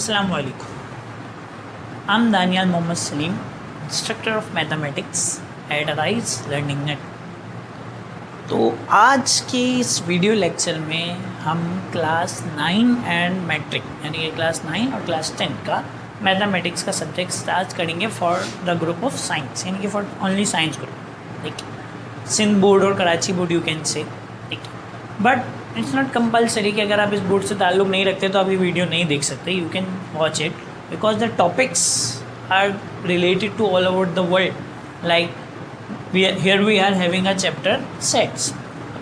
Assalamu alaikum. I'm Daniel Mohammed Salim, instructor of mathematics at Arise Learning Net. तो आज के इस video lecture में हम क्लास 9 एंड मैट्रिक यानी कि क्लास 9 और क्लास 10 का मैथमेटिक्स का सब्जेक्ट स्टार्ट करेंगे for the group of science यानी कि फॉर ओनली साइंस ग्रुप। ठीक है, सिंध बोर्ड और Karachi board you can say. ठीक है, बट इट्स नॉट कंपलसरी कि अगर आप इस बोर्ड से ताल्लुक़ नहीं रखते तो आप ये वीडियो नहीं देख सकते। You can watch it because the topics are related to all over the world. Like here we are having a chapter sets.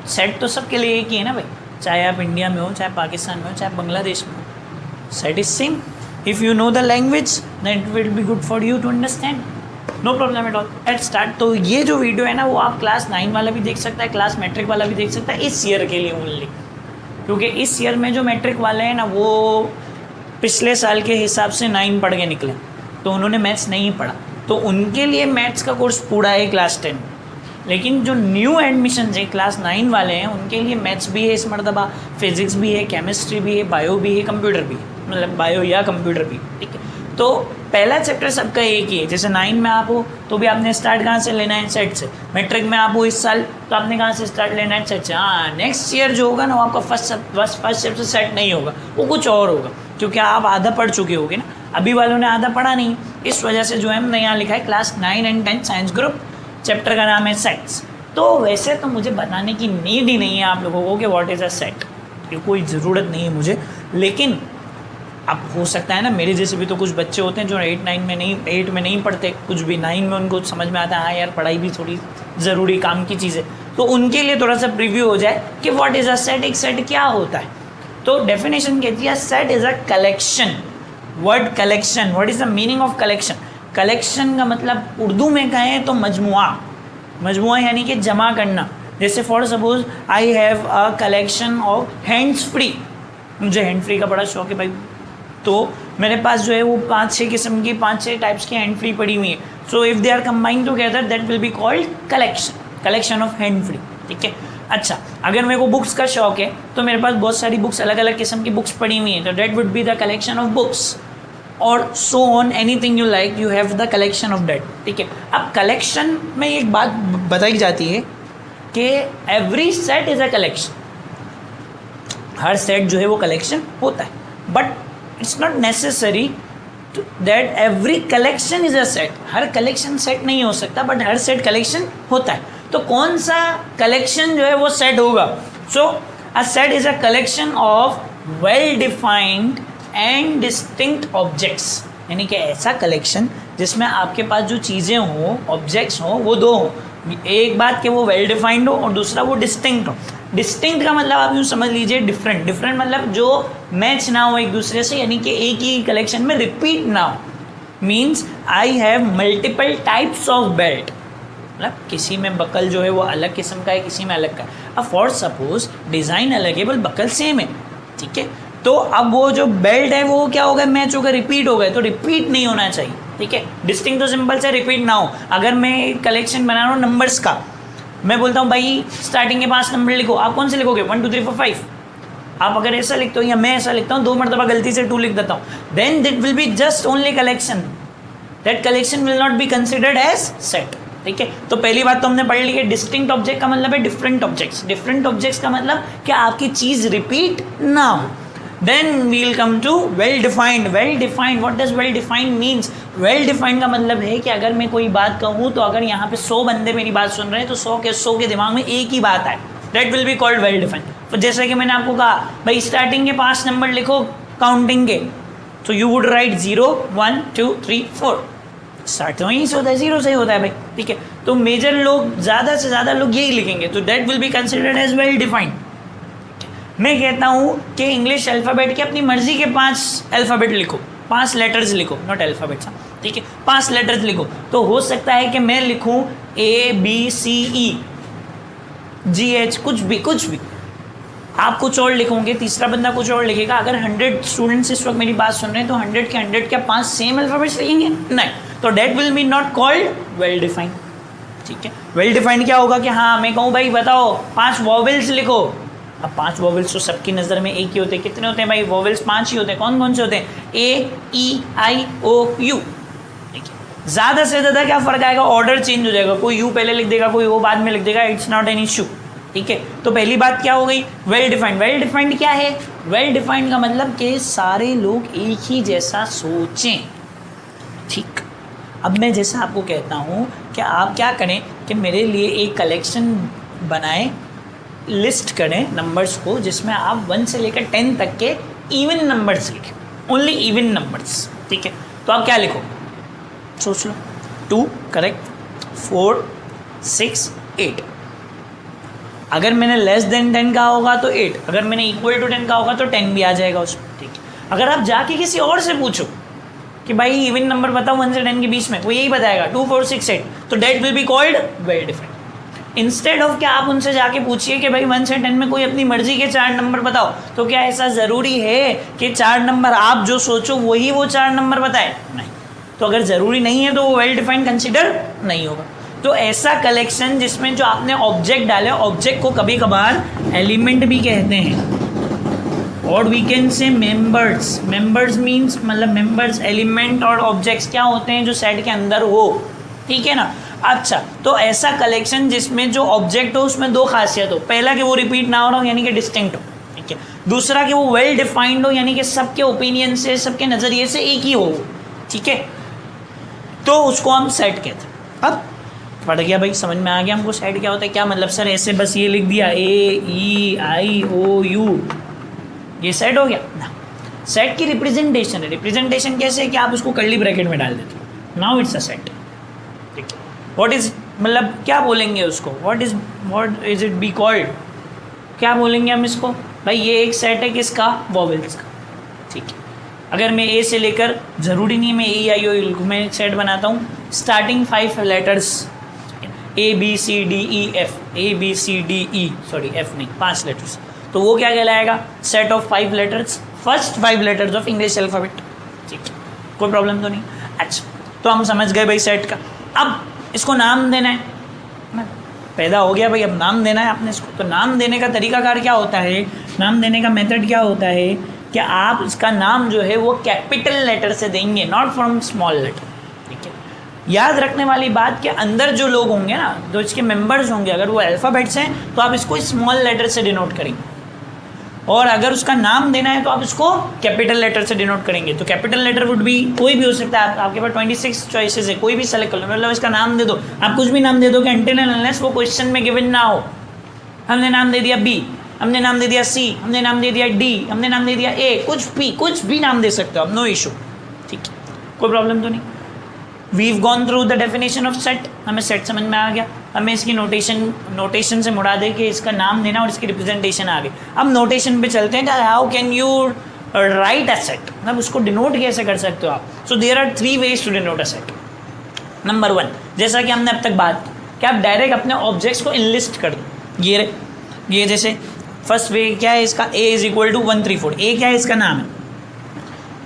Set तो सबके लिए एक ही है ना भाई, चाहे आप इंडिया में हो, चाहे पाकिस्तान में हो, चाहे बांग्लादेश में हो। Set is same. If you know the language then it will be good for you to understand. No problem at all. Let's start. तो ये जो वीडियो है ना वो आप क्लास 9 वाला भी देख सकता है, क्लास मैट्रिक वाला भी देख सकता है, इस ईयर के लिए ओनली। क्योंकि इस ईयर में जो मैट्रिक वाले हैं ना वो पिछले साल के हिसाब से 9 पढ़ के निकले, तो उन्होंने मैथ्स नहीं पढ़ा, तो उनके लिए मैथ्स का कोर्स पूरा है क्लास 10। लेकिन जो न्यू एडमिशन है क्लास 9 वाले हैं उनके लिए मैथ्स भी है इस मरतबा, फिज़िक्स भी है, केमिस्ट्री भी है, बायो भी है, कंप्यूटर भी है, मतलब बायो या कंप्यूटर भी। ठीक है, तो पहला चैप्टर सबका एक ही है। जैसे 9 में आप हो तो भी आपने स्टार्ट कहाँ से लेना है, सेट से। मैट्रिक में आप हो इस साल तो आपने कहाँ से स्टार्ट लेना है, सेट से। हाँ, नेक्स्ट ईयर जो होगा ना वो आपका फर्स्ट चैप्टर सेट नहीं होगा, वो कुछ और होगा, क्योंकि आप आधा पढ़ चुके होगे ना। अभी वालों ने आधा पढ़ा नहीं, इस वजह से जो है हमने यहाँ लिखा है class 9 and 10 science group, chapter का नाम है सेट्स। तो वैसे तो मुझे बताने की नीड ही नहीं है आप लोगों को कि व्हाट इज़ अ सेट, ये कोई ज़रूरत नहीं है मुझे। लेकिन अब हो सकता है ना मेरे जैसे भी तो कुछ बच्चे होते हैं जो 8 में नहीं पढ़ते, कुछ भी 9 में उनको समझ में आता है हाँ यार पढ़ाई भी थोड़ी ज़रूरी काम की चीज़ है, तो उनके लिए थोड़ा सा प्रीव्यू हो जाए कि व्हाट इज़ अ सेट, एक सेट क्या होता है। तो डेफिनेशन कहती है set is a collection. Word collection, what is the meaning of collection. Collection का मतलब उर्दू में कहें तो मजमुआ यानी कि जमा करना। जैसे for suppose I have a collection of hands free, मुझे हैंड फ्री का बड़ा शौक है भाई, तो मेरे पास जो है वो 5-6 किस्म की 5-6 टाइप्स की हैंड फ्री पड़ी हुई है। So if they are combined together that will be called collection of hand free. ठीक है, अच्छा अगर मेरे को बुक्स का शौक है तो मेरे पास बहुत सारी बुक्स, अलग अलग किस्म की बुक्स पड़ी हुई हैं, तो that would be the collection of books. और so on, anything you like you have the collection of that. ठीक है, अब कलेक्शन में एक बात बताई जाती है कि every set is a collection. Her set जो है वो कलेक्शन होता है, but it's not necessary that every collection is a set. Her collection set नहीं हो सकता, बट हर सेट कलेक्शन होता है। तो कौन सा कलेक्शन जो है वो सेट होगा। So a set is a collection of well defined and distinct objects, यानी कि ऐसा कलेक्शन जिसमें आपके पास जो चीज़ें हों, ऑब्जेक्ट्स हों, वो दो हों। एक बात कि वो वेल डिफाइंड हो और दूसरा वो डिस्टिंक्ट हो। डिस्टिंक्ट का मतलब आप यूँ समझ लीजिए डिफरेंट मतलब जो मैच ना हो एक दूसरे से, यानी कि एक ही कलेक्शन में रिपीट ना हो। Means I have multiple types of belt, मतलब किसी में बकल जो है वो अलग किस्म का है, किसी में अलग का है। अब फॉर सपोज डिज़ाइन अलग है बट बकल सेम है। ठीक है, तो अब वो जो बेल्ट है वो क्या होगा, मैच होगा, रिपीट हो गए, तो रिपीट नहीं होना चाहिए। ठीक है, डिस्टिंक्ट तो सिंपल से रिपीट ना हो। अगर मैं एक कलेक्शन बना रहा हूँ नंबर्स का, मैं बोलता हूँ भाई स्टार्टिंग के 5 नंबर लिखो, आप कौन से लिखोगे 1 2 3 4 5। आप अगर ऐसा लिखते हो या मैं ऐसा लिखता हूँ, 2 मरतबा गलती से 2 लिख देता हूँ, then that will be just only collection, that collection will not be considered as set. ठीक है, तो पहली बात तो हमने पढ़ ली है डिस्टिंक्ट ऑब्जेक्ट का मतलब है डिफरेंट ऑब्जेक्ट्स। डिफरेंट ऑब्जेक्ट्स का मतलब कि आपकी चीज़ रिपीट ना हो। Then we'll come to well defined. Well defined, what does well defined means? Well defined का मतलब है कि अगर मैं कोई बात कहूँ तो अगर यहाँ पे 100 बंदे मेरी बात सुन रहे हैं तो 100 के दिमाग में एक ही बात आए, that will be called well defined. तो जैसे कि मैंने आपको कहा भाई स्टार्टिंग के 5 नंबर लिखो काउंटिंग के, तो you would write 0 1 2 3 4। स्टार्ट तो यहीं से होता है, 0 से ही होता है भाई। ठीक है, तो मेजर लोग, ज़्यादा से ज़्यादा लोग यही लिखेंगे, तो that will be considered as well defined। मैं कहता हूँ कि इंग्लिश अल्फ़ाबेट के अपनी मर्ज़ी के 5 अल्फ़ाबेट लिखो, 5 लेटर्स लिखो, नॉट अल्फ़ाबेट्स। ठीक है, 5 लेटर्स लिखो, तो हो सकता है कि मैं लिखूँ ABCEGH, कुछ भी। आप कुछ और लिखोगे, तीसरा बंदा कुछ और लिखेगा। अगर 100 स्टूडेंट्स इस वक्त मेरी बात सुन रहे हैं तो 100 के 5 सेम अल्फ़ाबेट्स लिखेंगे नहीं, तो that will be not called well defined. ठीक है, वेल डिफाइंड क्या होगा कि हाँ मैं कहूँ भाई बताओ 5 वॉवेल्स लिखो, अब 5 वोवेल्स तो सबकी नज़र में एक ही होते हैं। कितने होते हैं भाई? वोवेल्स 5 ही होते हैं। कौन कौन से होते हैं? ए, ई, आई, ओ, यू। देखिए ज़्यादा से ज़्यादा क्या फ़र्क आएगा? ऑर्डर चेंज हो जाएगा, कोई यू पहले लिख देगा, कोई ओ बाद में लिख देगा। इट्स नॉट एन इशू, ठीक है। तो पहली बात क्या हो गई? Well defined. वेल डिफाइंड क्या है? वेल डिफाइंड का मतलब कि सारे लोग एक ही जैसा सोचें, ठीक। अब मैं जैसा आपको कहता हूँ कि आप क्या करें कि मेरे लिए एक कलेक्शन बनाएं, लिस्ट करें नंबर्स को, जिसमें आप 1 से लेकर 10 तक के इवन नंबर्स लिखें, ओनली इवन नंबर्स, ठीक है। तो आप क्या लिखो? सोच लो। 2 करेक्ट, 4, 6, 8। अगर मैंने लेस देन 10 कहा होगा तो 8, अगर मैंने इक्वल टू 10 कहा होगा तो 10 भी आ जाएगा उसमें, ठीक है। अगर आप जाके किसी और से पूछो कि भाई इवन नंबर बताओ 1 से 10 के बीच में, वो यही बताएगा 2, 4, 6, 8, तो that will be called well defined. Instead of क्या आप उनसे जाके पूछिए कि भाई 1 से 10 में कोई अपनी मर्जी के 4 नंबर बताओ, तो क्या ऐसा ज़रूरी है कि 4 नंबर आप जो सोचो वही वो 4 नंबर बताए? नहीं। तो अगर ज़रूरी नहीं है तो वो वेल डिफाइंड कंसिडर नहीं होगा। तो ऐसा कलेक्शन जिसमें जो आपने ऑब्जेक्ट डाले, ऑब्जेक्ट को कभी कभार एलिमेंट भी कहते हैं, और we can say members. Members means मतलब मेंबर्स, एलिमेंट और ऑब्जेक्ट्स क्या होते हैं? जो सेट के अंदर हो, ठीक है ना। अच्छा, तो ऐसा कलेक्शन जिसमें जो ऑब्जेक्ट हो उसमें 2 खासियत हो। पहला कि वो रिपीट ना हो रहा हो, यानी कि डिस्टिंक्ट हो, ठीक है। दूसरा कि वो वेल डिफाइंड हो, यानी कि सबके ओपिनियन से, सबके नज़रिए से एक ही हो, ठीक है। तो उसको हम सेट कहते हैं। अब पढ़ गया भाई, समझ में आ गया हमको सेट क्या होता है। क्या मतलब सर ऐसे बस ये लिख दिया ए, ई, आई, ओ, यू, ये सेट हो गया ना? सेट की रिप्रेजेंटेशन है। रिप्रेजेंटेशन कैसे है कि आप उसको कर्ली ब्रैकेट में डाल देते हो, नाउ इट्स अ सेट, ठीक है। व्हाट इज मतलब क्या बोलेंगे उसको? What is it be called? क्या बोलेंगे हम इसको? भाई ये एक सेट है किसका? वोवेल्स का, ठीक है। अगर मैं ए से लेकर, ज़रूरी नहीं है मैं ई, आई, ओ, मैं एक सेट बनाता हूँ स्टार्टिंग 5 लेटर्स, ए, बी, सी, डी, ई, एफ, ए, बी, सी, डी, ई, सॉरी एफ नहीं, 5 लेटर्स, तो वो क्या कहलाएगा? Set of 5 letters, first 5 letters of English alphabet, ठीक है। कोई प्रॉब्लम तो नहीं। अच्छा, तो हम समझ गए भाई सेट का। अब इसको नाम देना है, पैदा हो गया भाई, अब नाम देना है आपने इसको। तो नाम देने का तरीकाकार क्या होता है? नाम देने का मेथड क्या होता है कि आप इसका नाम जो है वो कैपिटल लेटर से देंगे, नॉट फ्रॉम स्मॉल लेटर, ठीक है। याद रखने वाली बात के अंदर जो लोग होंगे ना, जो इसके मेंबर्स होंगे, अगर वो अल्फ़ाबेट्स हैं तो आप इसको स्मॉल लेटर से डिनोट करेंगे, और अगर उसका नाम देना है तो आप इसको कैपिटल लेटर से डिनोट करेंगे। तो कैपिटल लेटर वुड बी कोई भी हो सकता है, आपके पास 26 चॉइसेस है, कोई भी सेलेक्ट कर लो, मतलब इसका नाम दे दो। आप कुछ भी नाम दे दो कि अनटिल एंड अनलेस वो क्वेश्चन में गिवन ना हो। हमने नाम दे दिया बी, हमने नाम दे दिया सी, हमने नाम दे दिया डी, हमने नाम दे दिया ए, कुछ भी नाम दे सकते हो आप, नो इशू, ठीक है, कोई प्रॉब्लम तो नहीं। We've gone through the definition of set, हमें सेट समझ में आ गया। हमें इसकी नोटेशन से मुड़ा दे कि इसका नाम देना और इसकी रिप्रेजेंटेशन आ गई। अब नोटेशन पे चलते हैं कि how can you write a set, मतलब उसको डिनोट कैसे कर सकते हो आप। So there are 3 ways to denote a set. Number 1, जैसा कि हमने अब तक बात की कि आप डायरेक्ट अपने ऑब्जेक्ट्स को इनलिस्ट कर दो। ये जैसे फर्स्ट वे क्या है इसका? ए इज इक्वल टू 1, 3, 4। ए क्या है? इसका नाम है।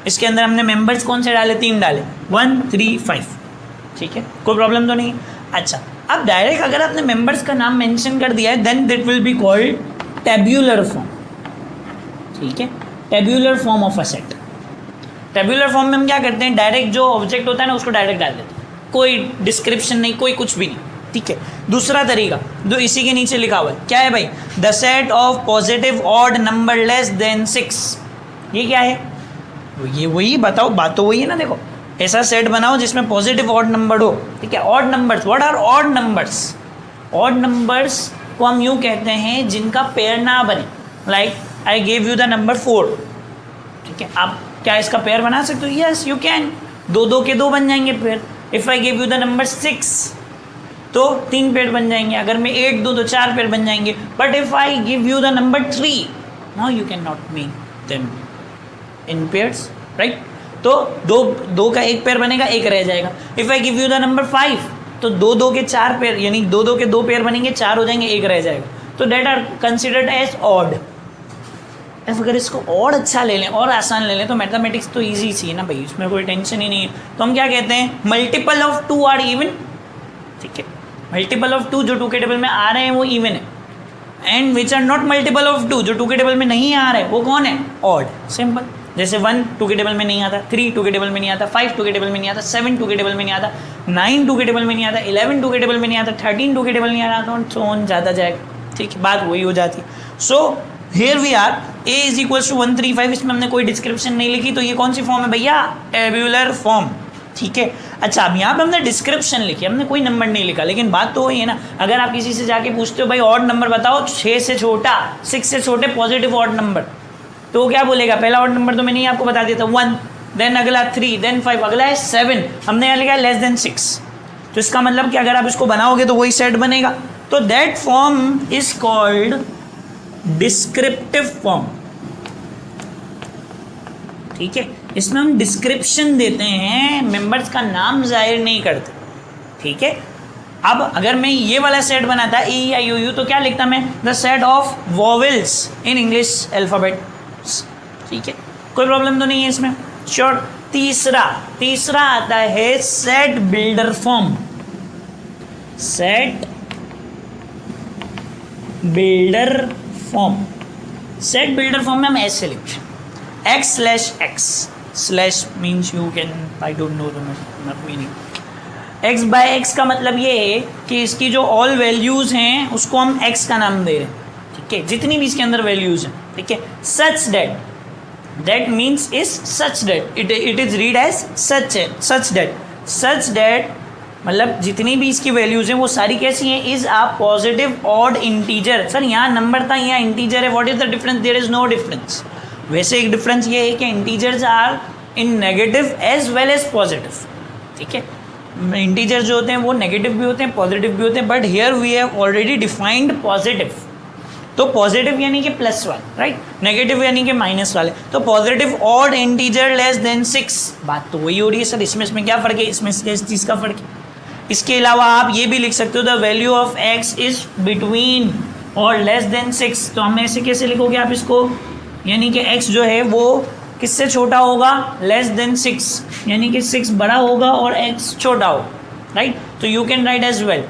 इसके अंदर हमने मेंबर्स कौन से डाले? 3 डाले, 1, 3, 5, ठीक है, कोई प्रॉब्लम तो नहीं। अच्छा, अब डायरेक्ट अगर आपने मेंबर्स का नाम मेंशन कर दिया है, then that will be called tabular form, ठीक है, tabular form of a set. Tabular form में हम क्या करते हैं? डायरेक्ट जो ऑब्जेक्ट होता है ना उसको डायरेक्ट डाल देते हैं, कोई डिस्क्रिप्शन नहीं, कोई कुछ भी नहीं, ठीक है। दूसरा तरीका जो इसी के नीचे लिखा हुआ है, क्या है भाई? The set of positive odd number less than 6। ये क्या है? ये वही बताओ, बात तो वही है ना। देखो, ऐसा सेट बनाओ जिसमें पॉजिटिव ऑड नंबर हो, ठीक है। Odd numbers, what are odd numbers? Odd numbers को हम यूँ कहते हैं जिनका पेयर ना बने। Like I gave you the number 4, ठीक है। आप क्या इसका पेयर बना सकते हो? Yes you can. 2 के 2 बन जाएंगे pair. If I give you the number 6 तो 3 पेयर बन जाएंगे। अगर मैं 8 दूँ तो 4 पेयर बन जाएंगे। But if I give you the number 3, now you can not make them in pairs, right. तो 2 का 1 पेयर बनेगा, 1 रह जाएगा। If I give you the number 5 तो 2 के 4 पेयर, यानी 2 के 2 पेयर बनेंगे, 4 हो जाएंगे, 1 रह जाएगा। तो that are considered as odd. अगर इसको और अच्छा ले लें और आसान ले लें तो मैथमेटिक्स तो ईजी सी है ना भाई, इसमें कोई टेंशन ही नहीं है। तो हम क्या कहते हैं? मल्टीपल ऑफ 2 आर इवन, ठीक है। मल्टीपल ऑफ 2 जो 2 के टेबल में आ रहे हैं वो इवन है। And which are not multiple of 2, जो 2 के टेबल में नहीं आ रहा है वो कौन है? ऑड। सिंपल। जैसे 1 2 के टेबल में नहीं आता, 3 2 के टेबल में नहीं आता, 5 2 के टेबल में नहीं आता, 7 2 के टेबल में नहीं आता, 9 2 के टेबल में नहीं आता, 11 2 के टेबल में नहीं आता, 13 2 के टेबल में नहीं आता, तो सोन ज़्यादा जाएगा। ठीक है, बात वही हो जाती है। So here we are, a is equals to 135, इसमें हमने कोई डिस्क्रिप्शन नहीं लिखी, तो ये कौन सी फॉर्म है भैया? Tabular form. ठीक है, अच्छा अब यहाँ पे हमने डिस्क्रिप्शन लिखी, हमने कोई नंबर नहीं लिखा, लेकिन बात तो वही है ना, अगर आप किसी से जाके पूछते हो भाई ऑड नंबर बताओ 6 से छोटा, 6 से छोटे पॉजिटिव ऑड नंबर, तो वो क्या बोलेगा? पहला ऑड नंबर तो मैंने ही आपको बता दिया था 1, देन अगला 3, देन 5, अगला है 7, हमने यहाँ लिखा लेस देन 6, तो इसका मतलब कि अगर आप इसको बनाओगे तो वही सेट बनेगा। तो that form is called descriptive form. ठीक है, इसमें हम डिस्क्रिप्शन देते हैं, मेंबर्स का नाम जाहिर नहीं करते। ठीक है, अब अगर मैं ये वाला सेट बनाता ए ई आई ओ यू, तो क्या लिखता मैं? The set of vowels in English alphabet. ठीक है, कोई प्रॉब्लम तो नहीं है इसमें। श्योर। तीसरा आता है set builder form. Set builder form, set builder form में हम ऐसे लिखते हैं x/x means you can, I don't know the meaning. x by x का मतलब ये है कि इसकी जो ऑल वैल्यूज हैं उसको हम x का नाम दे रहे हैं। ठीक है, जितनी भी इसके अंदर वैल्यूज हैं। ठीक है, such that, that means is such that, it is read as such that मतलब जितनी भी इसकी वैल्यूज हैं वो सारी कैसी हैं? Is a positive odd integer. Sir यहाँ नंबर था, यहाँ इंटीजर है, what is the difference? There is no difference. वैसे एक डिफरेंस ये है कि integers are in negative as well as positive. ठीक है, इंटीजर जो होते हैं वो नेगेटिव भी होते हैं, पॉजिटिव भी होते हैं, but here we have already defined positive. तो पॉजिटिव यानी कि प्लस वाले, राइट, नेगेटिव यानी कि माइनस वाले। तो positive odd integer less than 6, बात तो वही हो रही है सर। इसमें क्या फ़र्क है? इसमें इस चीज़ का फ़र्क है। इसके अलावा आप ये भी लिख सकते हो the value of x is between और लेस देन 6, तो हम ऐसे कैसे लिखोगे आप इसको? यानी कि x जो है वो किससे छोटा होगा? लेस देन 6, यानी कि 6 बड़ा होगा और x छोटा होगा, राइट। तो you can write as well,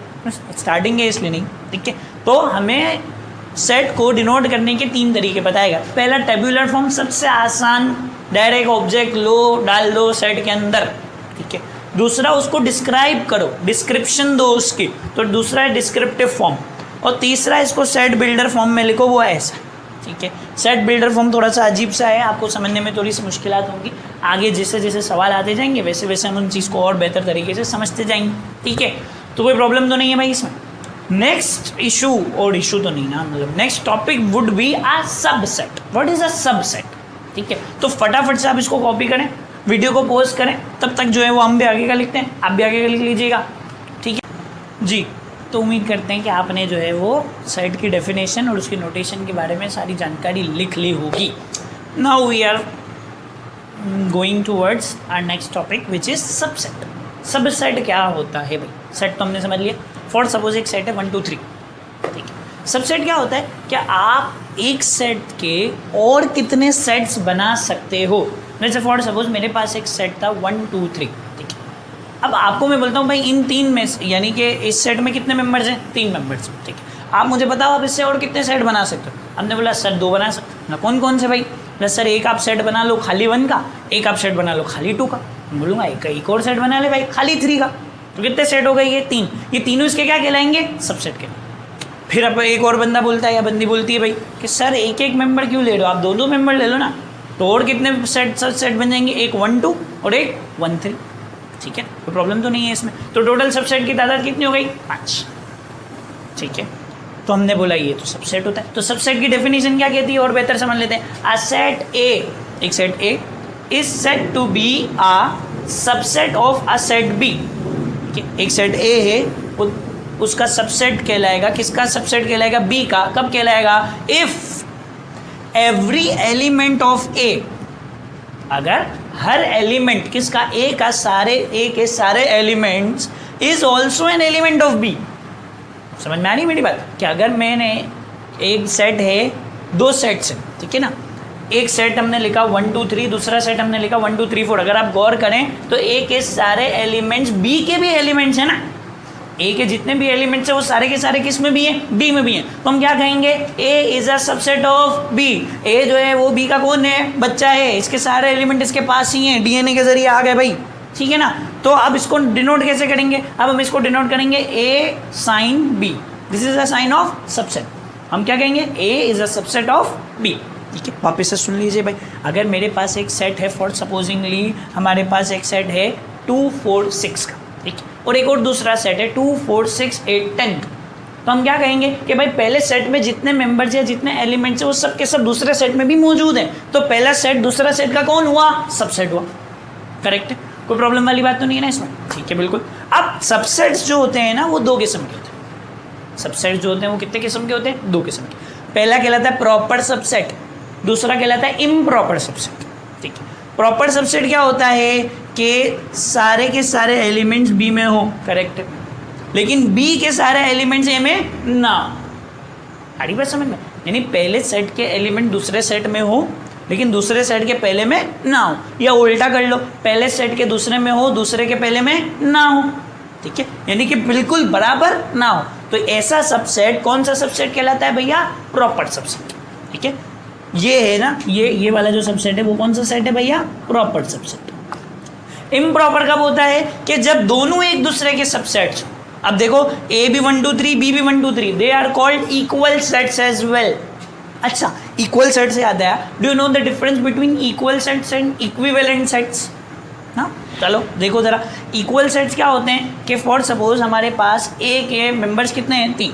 starting है इसलिए नहीं। ठीक है, तो हमें सेट को डिनोट करने के 3 तरीके बताएगा। पहला टेब्यूलर फॉर्म, सबसे आसान, डायरेक्ट ऑब्जेक्ट लो, डाल दो सेट के अंदर। ठीक है, दूसरा उसको डिस्क्राइब करो, डिस्क्रिप्शन दो उसकी, तो दूसरा है डिस्क्रिप्टिव फॉर्म। और तीसरा इसको सेट बिल्डर फॉर्म में लिखो, वो ऐसा। ठीक है, सेट बिल्डर फॉर्म थोड़ा सा अजीब सा है, आपको समझने में थोड़ी सी मुश्किलात होंगी। आगे जैसे जैसे सवाल आते जाएंगे वैसे वैसे हम उन चीज़ को और बेहतर तरीके से समझते जाएंगे। ठीक है, तो कोई प्रॉब्लम तो नहीं है भाई इसमें। नेक्स्ट इशू, और इशू तो नहीं ना, मतलब next topic would be a subset. What is a subset? ठीक है, तो फटाफट से आप इसको कॉपी करें, वीडियो को पोस्ट करें, तब तक जो है वो हम भी आगे का लिखते हैं, आप भी आगे का लिख लीजिएगा। ठीक है जी, तो उम्मीद करते हैं कि आपने जो है वो सेट की डेफिनेशन और उसकी नोटेशन के बारे में सारी जानकारी लिख ली होगी। Now we are going towards our next topic which is subset. Subset क्या होता है भाई? सेट तो हमने समझ लिया। फॉर सपोज एक सेट है 1 2 3। ठीक है, सबसेट क्या होता है? क्या आप एक सेट के और कितने सेट्स बना सकते हो? जैसे फॉर सपोज मेरे पास एक सेट था 1 2 3। ठीक है, अब आपको मैं बोलता हूँ भाई इन 3 में से, यानी कि इस सेट में कितने मेंबर्स हैं? 3 मेंबर्स। ठीक है, आप मुझे बताओ आप इससे और कितने सेट बना सकते हो? हमने बोला सर 2 बना सकते ना। कौन कौन से भाई? सर एक आप सेट बना लो खाली 1 का, एक आप सेट बना लो खाली 2 का। मैं बोलूँगा एक और सेट बना ले भाई खाली 3 का। तो कितने सेट हो गए? ये 3। ये तीनों इसके क्या कहलाएंगे? सबसेट के। फिर अब एक और बंदा बोलता है या बंदी बोलती है भाई कि सर एक एक मेंबर क्यों ले रहे हो, आप 2 मेंबर ले लो ना। तो और कितने सेट बन जाएंगे? एक 1 2 और एक 1 3। ठीक है, कोई प्रॉब्लम तो नहीं है इसमें। तो टोटल सबसेट की तादाद कितनी हो गई? 5। ठीक है, तो हमने बोला ये तो सबसेट होता है। तो सबसेट की डेफिनेशन क्या कहती है और बेहतर समझ लेते हैं। अ सेट ए, एक set A is said to be a subset of a set B. एक सेट ए है, उसका सबसेट कहलाएगा, किसका सबसेट कहलाएगा? बी का। कब कहलाएगा? If every element of A, अगर हर एलिमेंट किसका? ए का, ए के सारे elements is also an element of B. समझ में आ रही मेरी बात? कि अगर मैंने एक सेट है, 2 सेट्स हैं, ठीक है ना, एक सेट हमने लिखा 1 2 3, दूसरा सेट हमने लिखा 1 2 3 4। अगर आप गौर करें तो ए के सारे एलिमेंट्स बी के भी एलिमेंट्स हैं ना, ए के जितने भी एलिमेंट्स है वो सारे के सारे किस में भी हैं, बी में भी हैं, तो हम क्या कहेंगे, A is a subset of B. A जो है वो बी का कौन है, बच्चा है, इसके सारे एलिमेंट इसके पास ही हैं, डीएनए के जरिए आ गए भाई, ठीक है ना। तो अब इसको डिनोट कैसे करेंगे, अब हम इसको डिनोट करेंगे A sign B, this is a sign of subset. हम क्या कहेंगे, A is a subset of B, ठीक है। वापस से सुन लीजिए भाई, अगर मेरे पास एक सेट है, फॉर सपोजिंगली हमारे पास एक सेट है 2 4 6 का, ठीक है, और एक और दूसरा सेट है 2 4 6 8 10, तो हम क्या कहेंगे कि भाई पहले सेट में जितने मेंबर्स या जितने एलिमेंट्स हैं वो सब के सब दूसरे सेट में भी मौजूद हैं, तो पहला सेट दूसरा सेट का कौन हुआ, सबसेट हुआ, करेक्ट है, कोई प्रॉब्लम वाली बात तो नहीं है ना इसमें, ठीक है बिल्कुल। अब सबसेट्स जो होते हैं ना वो दो किस्म के होते हैं, सबसेट जो होते हैं वो कितने किस्म के होते हैं, दो किस्म के। पहला कहलाता है प्रॉपर सबसेट, दूसरा कहलाता है इम्प्रॉपर सबसेट, ठीक है। प्रॉपर सबसेट क्या होता है कि सारे के सारे एलिमेंट्स बी में हो, करेक्ट, लेकिन बी के सारे एलिमेंट्स ए में ना, आड़ी बात समझ में, यानी पहले सेट के एलिमेंट दूसरे सेट में हो लेकिन दूसरे सेट के पहले में ना हो, या उल्टा कर लो, पहले सेट के दूसरे में हो दूसरे के पहले में ना हो, ठीक है, यानी कि बिल्कुल बराबर ना हो, तो ऐसा सबसेट कौन सा सबसेट कहलाता है भैया, प्रॉपर सबसेट, ठीक है। ये है ना, ये वाला जो सबसेट है वो कौन सा सेट है भैया, प्रॉपर सबसेट। इम्प्रॉपर कब होता है कि जब दोनों एक दूसरे के सबसेट्स, अब देखो ए भी 1 2 3 बी भी 1 2 3, they are called equal sets as well. अच्छा, इक्वल सेट से याद आया, do you know the difference between equal sets and equivalent sets, ना चलो देखो जरा, इक्वल सेट्स क्या होते हैं कि फॉर सपोज हमारे पास ए के मेंबर्स कितने हैं, 3,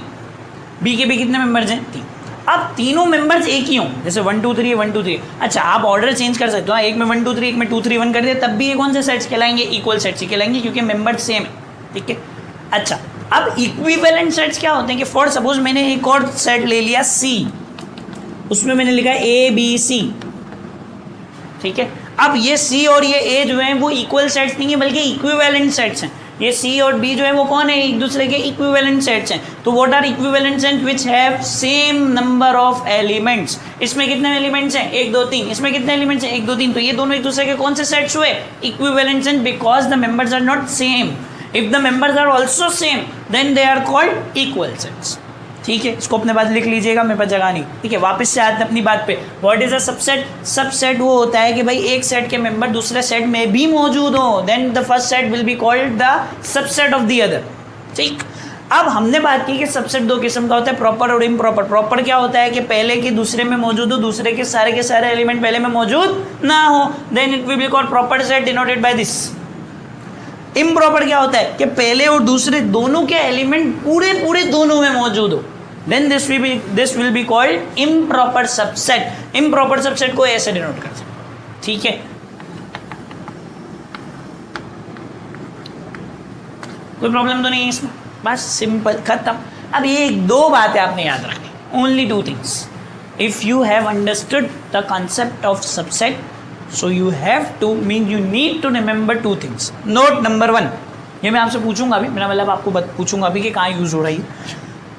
बी के भी कितने मेंबर्स हैं, 3, अब तीनों मेंबर्स एक ही हों, जैसे 1 2 3 1 2 3, अच्छा आप ऑर्डर चेंज कर सकते हो, एक में 1 2 3 एक में 2 3 1 कर दिया, तब भी ये कौन से सेट्स कहलाएंगे, इक्वल सेट्स ही कहलाएंगे, क्योंकि मेंबर्स सेम है, ठीक है। अच्छा, अब इक्विवेलेंट सेट्स क्या होते हैं कि फॉर सपोज मैंने एक और सेट ले लिया सी, उसमें मैंने लिखा ए बी सी, ठीक है। अब ये सी और ये ए जो है वो इक्वल सेट्स नहीं है बल्कि इक्विवेलेंट सेट्स हैं, ये सी और बी जो है वो कौन है, एक दूसरे के इक्विवेलेंट सेट्स हैं। तो what are equivalent sets which have same number of elements, इसमें कितने एलिमेंट्स हैं, 1 2 3, इसमें कितने एलिमेंट्स हैं, 1 2 3, तो ये दोनों एक दूसरे के कौन से सेट्स हुए, equivalent sets, because the members are not same, if the members are also same then they are called equal sets, ठीक है। इसको अपने पास लिख लीजिएगा, मेरे पास जगह नहीं, ठीक है। वापस से आते हैं अपनी बात पे, what is a subset, subset वो होता है कि भाई एक सेट के मेंबर दूसरे सेट में भी मौजूद हो, then the first set will be called the subset of the other, ठीक। अब हमने बात की कि सबसेट दो किस्म का होता है, प्रॉपर और इम्प्रॉपर। प्रॉपर क्या होता है कि पहले के दूसरे में मौजूद हो, दूसरे के सारे एलिमेंट पहले में मौजूद ना हो, then it will be called proper set denoted by this. Improper क्या होता है कि पहले और दूसरे दोनों के एलिमेंट पूरे दोनों में मौजूद हो, then this will be called improper subset. Improper subset को ऐसे डिनोट कर सकते, ठीक है। कोई प्रॉब्लम तो नहीं है इसमें, बस सिंपल खत्म। अब ये दो बातें आपने याद रखनी, only 2 things. If you have understood the concept of subset, so you have to you need to remember 2 things. Note number 1, ये मैं आपसे पूछूंगा अभी, मेरा मतलब आपको पूछूंगा अभी कि कहाँ यूज हो रही है।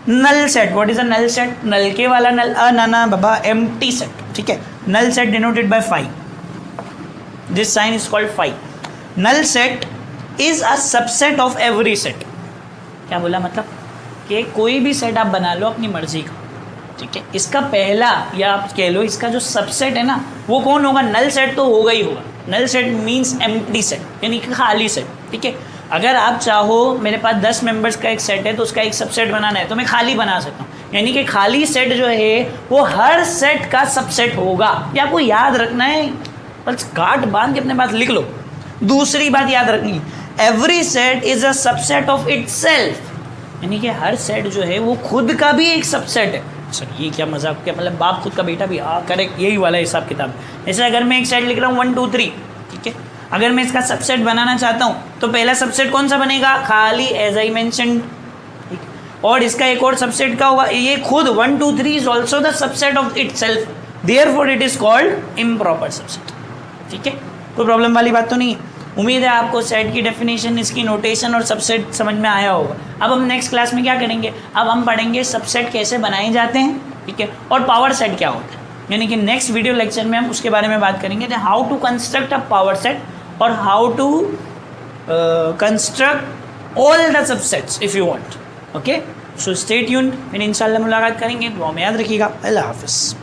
Null set, what is a null set, नलके वाला नल, ना बाबा, एम्प्टी सेट, ठीक है। Null set denoted by 5, this sign is called 5। Null set is a subset of every set. क्या बोला, मतलब कि कोई भी सेट आप बना लो अपनी मर्जी का, ठीक है, इसका पहला या आप कह लो इसका जो सबसेट है ना वो कौन होगा, नल सेट तो होगा ही होगा। Null set means empty set, यानी कि खाली सेट, ठीक है। अगर आप चाहो मेरे पास 10 मेंबर्स का एक सेट है तो उसका एक सबसेट बनाना है तो मैं खाली बना सकता हूँ, यानी कि खाली सेट जो है वो हर सेट का सबसेट होगा। ये आपको याद रखना है, बस गांठ बांध के अपने पास लिख लो। दूसरी बात याद रखनी, every set is a subset of itself, यानी कि हर सेट जो है वो खुद का भी एक सबसेट है। सर ये क्या मजाक, क्या मतलब बाप खुद का बेटा भी, करेक्ट, यही वाला हिसाब किताब। जैसे अगर मैं एक सेट लिख रहा हूँ 1 2 3, ठीक है, अगर मैं इसका सबसेट बनाना चाहता हूँ तो पहला सबसेट कौन सा बनेगा, खाली, एज आई मेंशन्ड, ठीक। और इसका एक और सबसेट का होगा, ये खुद 1 2 3 is also the subset of itself, therefore it is called improper subset, ठीक है। कोई प्रॉब्लम वाली बात तो नहीं है। उम्मीद है आपको सेट की डेफिनेशन, इसकी नोटेशन और सबसेट समझ में आया होगा। अब हम नेक्स्ट क्लास में क्या करेंगे, अब हम पढ़ेंगे सबसेट कैसे बनाए जाते हैं, ठीक है, और पावर सेट क्या होता है, यानी कि नेक्स्ट वीडियो लेक्चर में हम उसके बारे में बात करेंगे, how to construct a power set और how to construct all the subsets if you want. Okay, so stay tuned. फिर इंशाल्लाह मुलाकात करेंगे. दुआ में याद रखिएगा. अल्लाह हाफिज़.